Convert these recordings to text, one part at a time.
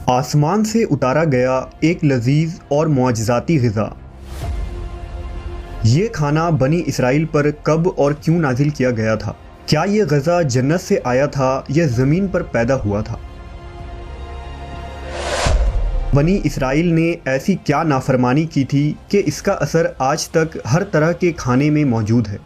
آسمان سے اتارا گیا ایک لذیذ اور معجزاتی غذا۔ یہ کھانا بنی اسرائیل پر کب اور کیوں نازل کیا گیا تھا؟ کیا یہ غذا جنت سے آیا تھا یا زمین پر پیدا ہوا تھا؟ بنی اسرائیل نے ایسی کیا نافرمانی کی تھی کہ اس کا اثر آج تک ہر طرح کے کھانے میں موجود ہے؟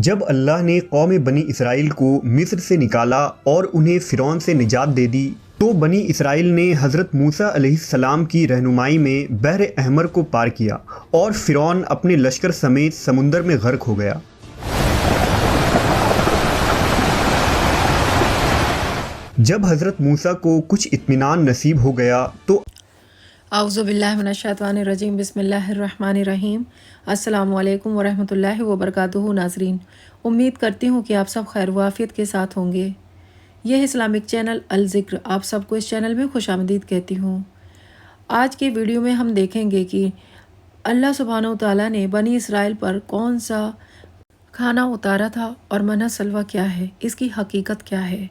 جب اللہ نے قوم بنی اسرائیل کو مصر سے نکالا اور انہیں فرعون سے نجات دے دی تو بنی اسرائیل نے حضرت موسیٰ علیہ السلام کی رہنمائی میں بحر احمر کو پار کیا اور فرعون اپنے لشکر سمیت سمندر میں غرق ہو گیا۔ جب حضرت موسیٰ کو کچھ اطمینان نصیب ہو گیا تو اعوذ باللہ من الشیطان الرجیم، بسم اللہ الرحمن الرحیم۔ السلام علیکم ورحمۃ اللہ وبرکاتہ۔ ناظرین، امید کرتی ہوں کہ آپ سب خیر و عافیت کے ساتھ ہوں گے۔ یہ اسلامک چینل الذکر آپ سب کو اس چینل میں خوش آمدید کہتی ہوں۔ آج کے ویڈیو میں ہم دیکھیں گے کہ اللہ سبحانہ وتعالیٰ نے بنی اسرائیل پر کون سا کھانا اتارا تھا اور منّا سلویٰ کیا ہے، اس کی حقیقت کیا ہے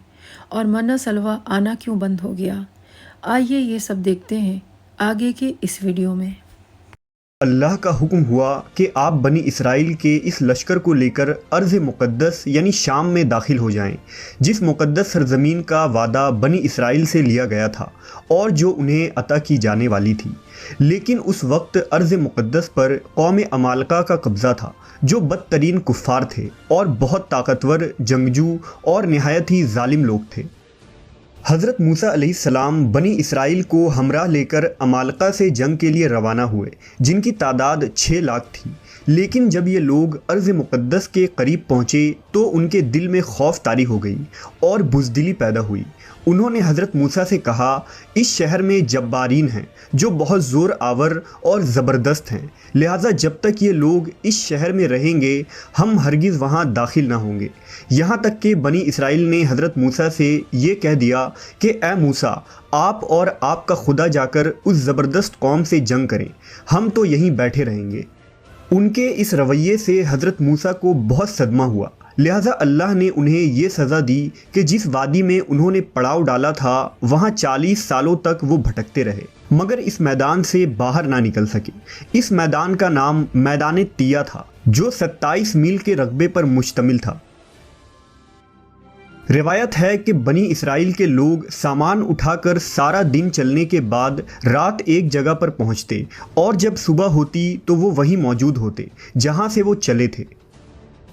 اور منّا سلویٰ آنا کیوں بند ہو گیا۔ آئیے یہ سب دیکھتے ہیں آگے کے اس ویڈیو میں۔ اللہ کا حکم ہوا کہ آپ بنی اسرائیل کے اس لشکر کو لے کر ارض مقدس یعنی شام میں داخل ہو جائیں، جس مقدس سرزمین کا وعدہ بنی اسرائیل سے لیا گیا تھا اور جو انہیں عطا کی جانے والی تھی۔ لیکن اس وقت ارض مقدس پر قوم عمالقہ کا قبضہ تھا، جو بدترین کفار تھے اور بہت طاقتور جنگجو اور نہایت ہی ظالم لوگ تھے۔ حضرت موسیٰ علیہ السلام بنی اسرائیل کو ہمراہ لے کر عمالقہ سے جنگ کے لیے روانہ ہوئے، جن کی تعداد 6 لاکھ تھی۔ لیکن جب یہ لوگ ارض مقدس کے قریب پہنچے تو ان کے دل میں خوف طاری ہو گئی اور بزدلی پیدا ہوئی۔ انہوں نے حضرت موسیٰ سے کہا، اس شہر میں جبارین ہیں جو بہت زور آور اور زبردست ہیں، لہٰذا جب تک یہ لوگ اس شہر میں رہیں گے ہم ہرگز وہاں داخل نہ ہوں گے۔ یہاں تک کہ بنی اسرائیل نے حضرت موسیٰ سے یہ کہہ دیا کہ اے موسیٰ، آپ اور آپ کا خدا جا کر اس زبردست قوم سے جنگ کریں، ہم تو یہیں بیٹھے رہیں گے۔ ان کے اس رویے سے حضرت موسیٰ کو بہت صدمہ ہوا، لہٰذا اللہ نے انہیں یہ سزا دی کہ جس وادی میں انہوں نے پڑاؤ ڈالا تھا وہاں 40 سالوں تک وہ بھٹکتے رہے مگر اس میدان سے باہر نہ نکل سکے۔ اس میدان کا نام میدان طیہ تھا، جو 27 میل کے رقبے پر مشتمل تھا۔ روایت ہے کہ بنی اسرائیل کے لوگ سامان اٹھا کر سارا دن چلنے کے بعد رات ایک جگہ پر پہنچتے اور جب صبح ہوتی تو وہ وہیں موجود ہوتے جہاں سے وہ چلے تھے۔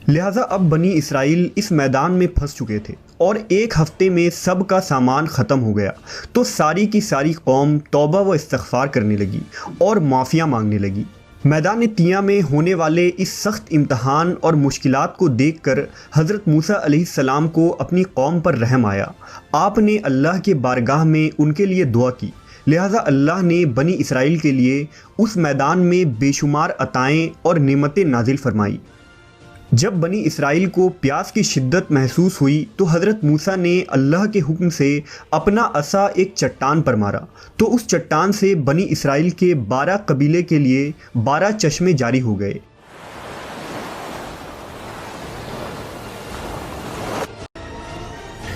لہٰذا اب بنی اسرائیل اس میدان میں پھنس چکے تھے اور ایک ہفتے میں سب کا سامان ختم ہو گیا تو ساری کی ساری قوم توبہ و استغفار کرنے لگی اور معافیاں مانگنے لگی۔ میدان طیہ میں ہونے والے اس سخت امتحان اور مشکلات کو دیکھ کر حضرت موسیٰ علیہ السلام کو اپنی قوم پر رحم آیا۔ آپ نے اللہ کے بارگاہ میں ان کے لیے دعا کی، لہٰذا اللہ نے بنی اسرائیل کے لیے اس میدان میں بے شمار عطائیں اور نعمتیں نازل فرمائی۔ جب بنی اسرائیل کو پیاس کی شدت محسوس ہوئی تو حضرت موسیٰ نے اللہ کے حکم سے اپنا عصا ایک چٹان پر مارا تو اس چٹان سے بنی اسرائیل کے 12 قبیلے کے لیے 12 چشمے جاری ہو گئے۔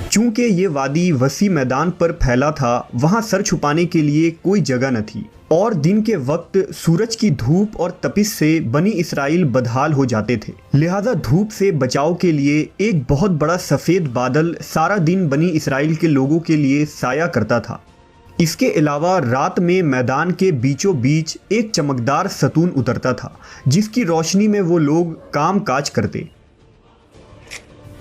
چونکہ یہ وادی وسیع میدان پر پھیلا تھا، وہاں سر چھپانے کے لیے کوئی جگہ نہ تھی اور دن کے وقت سورج کی دھوپ اور تپش سے بنی اسرائیل بدحال ہو جاتے تھے، لہٰذا دھوپ سے بچاؤ کے لیے ایک بہت بڑا سفید بادل سارا دن بنی اسرائیل کے لوگوں کے لیے سایہ کرتا تھا۔ اس کے علاوہ رات میں میدان کے بیچوں بیچ ایک چمکدار ستون اترتا تھا جس کی روشنی میں وہ لوگ کام کاج کرتے۔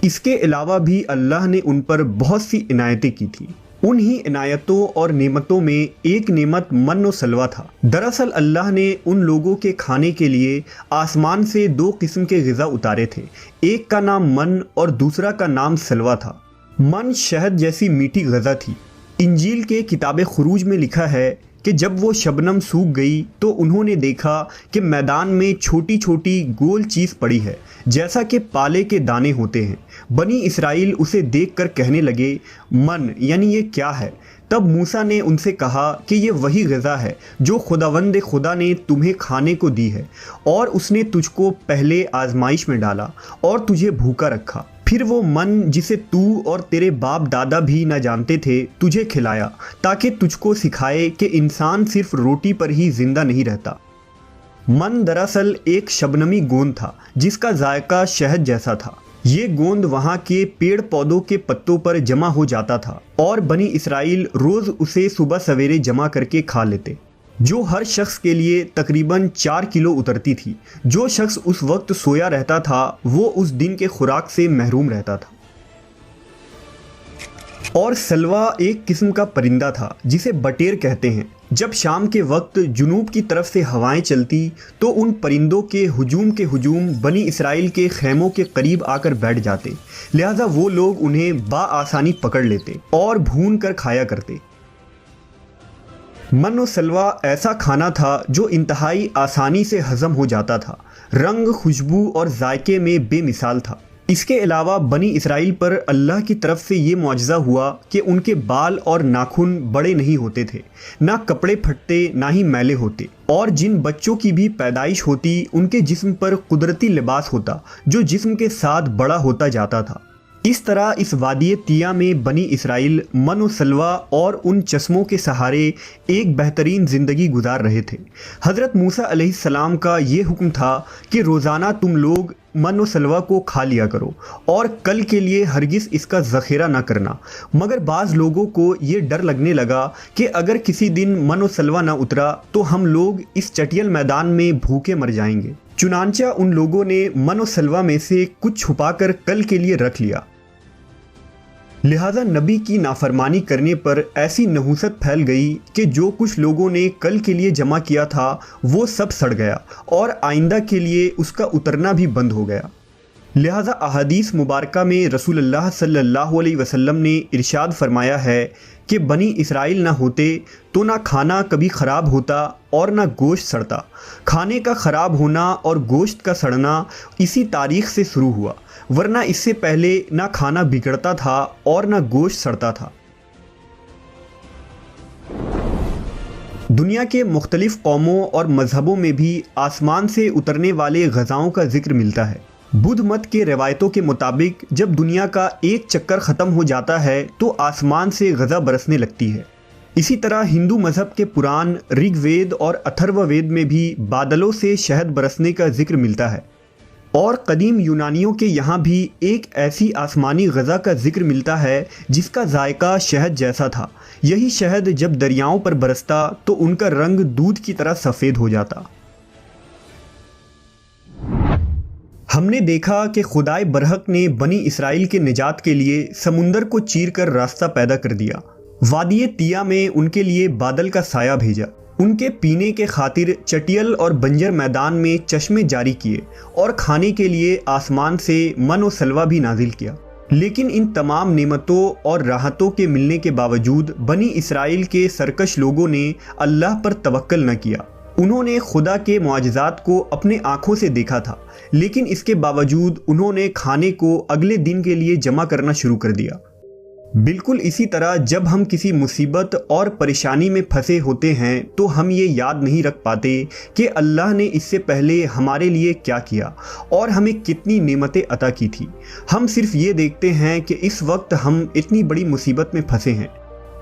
اس کے علاوہ بھی اللہ نے ان پر بہت سی عنایتیں کی تھیں۔ انہی عنایتوں اور نعمتوں میں ایک نعمت من و سلویٰ تھا۔ دراصل اللہ نے ان لوگوں کے کھانے کے لیے آسمان سے 2 قسم کے غذا اتارے تھے، ایک کا نام من اور دوسرا کا نام سلویٰ تھا۔ من شہد جیسی میٹھی غذا تھی۔ انجیل کے کتاب خروج میں لکھا ہے کہ جب وہ شبنم سوکھ گئی تو انہوں نے دیکھا کہ میدان میں چھوٹی چھوٹی گول چیز پڑی ہے جیسا کہ پالے کے دانے ہوتے ہیں۔ بنی اسرائیل اسے دیکھ کر کہنے لگے، من یعنی یہ کیا ہے؟ تب موسیٰ نے ان سے کہا کہ یہ وہی غذا ہے جو خداوند خدا نے تمہیں کھانے کو دی ہے، اور اس نے تجھ کو پہلے آزمائش میں ڈالا اور تجھے بھوکا رکھا، پھر وہ من جسے تو اور تیرے باپ دادا بھی نہ جانتے تھے تجھے کھلایا، تاکہ تجھ کو سکھائے کہ انسان صرف روٹی پر ہی زندہ نہیں رہتا۔ من دراصل ایک شبنمی گوند تھا جس کا ذائقہ شہد جیسا تھا۔ یہ گوند وہاں کے پیڑ پودوں کے پتوں پر جمع ہو جاتا تھا اور بنی اسرائیل روز اسے صبح سویرے جمع کر کے کھا لیتے، جو ہر شخص کے لیے تقریباً 4 کلو اترتی تھی۔ جو شخص اس وقت سویا رہتا تھا وہ اس دن کے خوراک سے محروم رہتا تھا۔ اور سلوا ایک قسم کا پرندہ تھا جسے بٹیر کہتے ہیں۔ جب شام کے وقت جنوب کی طرف سے ہوائیں چلتی تو ان پرندوں کے ہجوم بنی اسرائیل کے خیموں کے قریب آ کر بیٹھ جاتے، لہٰذا وہ لوگ انہیں بآسانی پکڑ لیتے اور بھون کر کھایا کرتے۔ من و سلوا ایسا کھانا تھا جو انتہائی آسانی سے ہضم ہو جاتا تھا، رنگ، خوشبو اور ذائقے میں بے مثال تھا۔ اس کے علاوہ بنی اسرائیل پر اللہ کی طرف سے یہ معجزہ ہوا کہ ان کے بال اور ناخن بڑے نہیں ہوتے تھے، نہ کپڑے پھٹتے نہ ہی میلے ہوتے، اور جن بچوں کی بھی پیدائش ہوتی ان کے جسم پر قدرتی لباس ہوتا جو جسم کے ساتھ بڑا ہوتا جاتا تھا۔ اس طرح اس وادی طیہ میں بنی اسرائیل من و سلوا اور ان چشموں کے سہارے ایک بہترین زندگی گزار رہے تھے۔ حضرت موسیٰ علیہ السلام کا یہ حکم تھا کہ روزانہ تم لوگ من و سلوا کو کھا لیا کرو اور کل کے لیے ہرگز اس کا ذخیرہ نہ کرنا، مگر بعض لوگوں کو یہ ڈر لگنے لگا کہ اگر کسی دن من و سلوا نہ اترا تو ہم لوگ اس چٹیل میدان میں بھوکے مر جائیں گے۔ چنانچہ ان لوگوں نے من و سلوا میں سے کچھ چھپا کر کل کے لیے رکھ لیا، لہذا نبی کی نافرمانی کرنے پر ایسی نحوست پھیل گئی کہ جو کچھ لوگوں نے کل کے لیے جمع کیا تھا وہ سب سڑ گیا اور آئندہ کے لیے اس کا اترنا بھی بند ہو گیا۔ لہذا احادیث مبارکہ میں رسول اللہ صلی اللہ علیہ وسلم نے ارشاد فرمایا ہے کہ بنی اسرائیل نہ ہوتے تو نہ کھانا کبھی خراب ہوتا اور نہ گوشت سڑتا۔ کھانے کا خراب ہونا اور گوشت کا سڑنا اسی تاریخ سے شروع ہوا، ورنہ اس سے پہلے نہ کھانا بگڑتا تھا اور نہ گوشت سڑتا تھا۔ دنیا کے مختلف قوموں اور مذہبوں میں بھی آسمان سے اترنے والے غذاؤں کا ذکر ملتا ہے۔ بدھ مت کے روایتوں کے مطابق جب دنیا کا ایک چکر ختم ہو جاتا ہے تو آسمان سے غذا برسنے لگتی ہے۔ اسی طرح ہندو مذہب کے پران رگ وید اور اتھرو وید میں بھی بادلوں سے شہد برسنے کا ذکر ملتا ہے، اور قدیم یونانیوں کے یہاں بھی ایک ایسی آسمانی غذا کا ذکر ملتا ہے جس کا ذائقہ شہد جیسا تھا۔ یہی شہد جب دریاؤں پر برستا تو ان کا رنگ دودھ کی طرح سفید ہو جاتا۔ ہم نے دیکھا کہ خدائے برحق نے بنی اسرائیل کے نجات کے لیے سمندر کو چیر کر راستہ پیدا کر دیا، وادی طیہ میں ان کے لیے بادل کا سایہ بھیجا، ان کے پینے کے خاطر چٹیل اور بنجر میدان میں چشمے جاری کیے، اور کھانے کے لیے آسمان سے من و سلوا بھی نازل کیا۔ لیکن ان تمام نعمتوں اور راحتوں کے ملنے کے باوجود بنی اسرائیل کے سرکش لوگوں نے اللہ پر توکل نہ کیا۔ انہوں نے خدا کے معجزات کو اپنے آنکھوں سے دیکھا تھا، لیکن اس کے باوجود انہوں نے کھانے کو اگلے دن کے لیے جمع کرنا شروع کر دیا۔ بالکل اسی طرح جب ہم کسی مصیبت اور پریشانی میں پھنسے ہوتے ہیں تو ہم یہ یاد نہیں رکھ پاتے کہ اللہ نے اس سے پہلے ہمارے لیے کیا کیا اور ہمیں کتنی نعمتیں عطا کی تھی۔ ہم صرف یہ دیکھتے ہیں کہ اس وقت ہم اتنی بڑی مصیبت میں پھنسے ہیں۔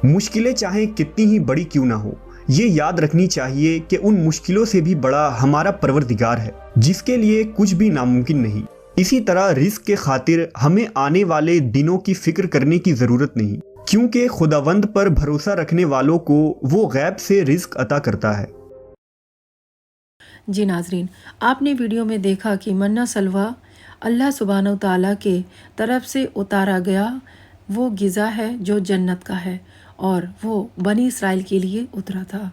مشکلیں چاہے کتنی ہی بڑی کیوں نہ ہو، یہ یاد رکھنی چاہیے کہ ان مشکلوں سے بھی بڑا ہمارا پروردگار ہے جس کے لیے کچھ بھی ناممکن نہیں۔ اسی طرح رزق کے خاطر ہمیں آنے والے دنوں کی فکر کرنے کی ضرورت نہیں، کیونکہ خداوند پر بھروسہ رکھنے والوں کو وہ غیب سے رزق عطا کرتا ہے۔ جی ناظرین، آپ نے ویڈیو میں دیکھا کہ منہ سلوا اللہ سبحانہ و تعالیٰ کے طرف سے اتارا گیا وہ غذا ہے جو جنت کا ہے، اور وہ بنی اسرائیل کے لیے اترا تھا۔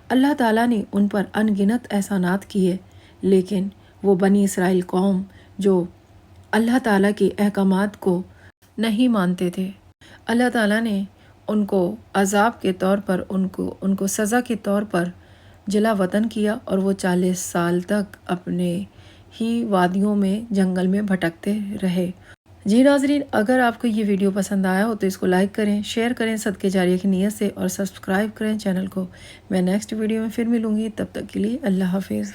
اللہ تعالیٰ نے ان پر ان گنت احسانات کیے، لیکن وہ بنی اسرائیل قوم جو اللہ تعالیٰ کے احکامات کو نہیں مانتے تھے، اللہ تعالیٰ نے ان کو عذاب کے طور پر ان کو سزا کے طور پر جلا وطن کیا، اور وہ 40 سال تک اپنے ہی وادیوں میں جنگل میں بھٹکتے رہے۔ جی ناظرین، اگر آپ کو یہ ویڈیو پسند آیا ہو تو اس کو لائک کریں، شیئر کریں صدقے جاریہ کی نیت سے، اور سبسکرائب کریں چینل کو۔ میں نیکسٹ ویڈیو میں پھر ملوں گی، تب تک کے لیے اللہ حافظ۔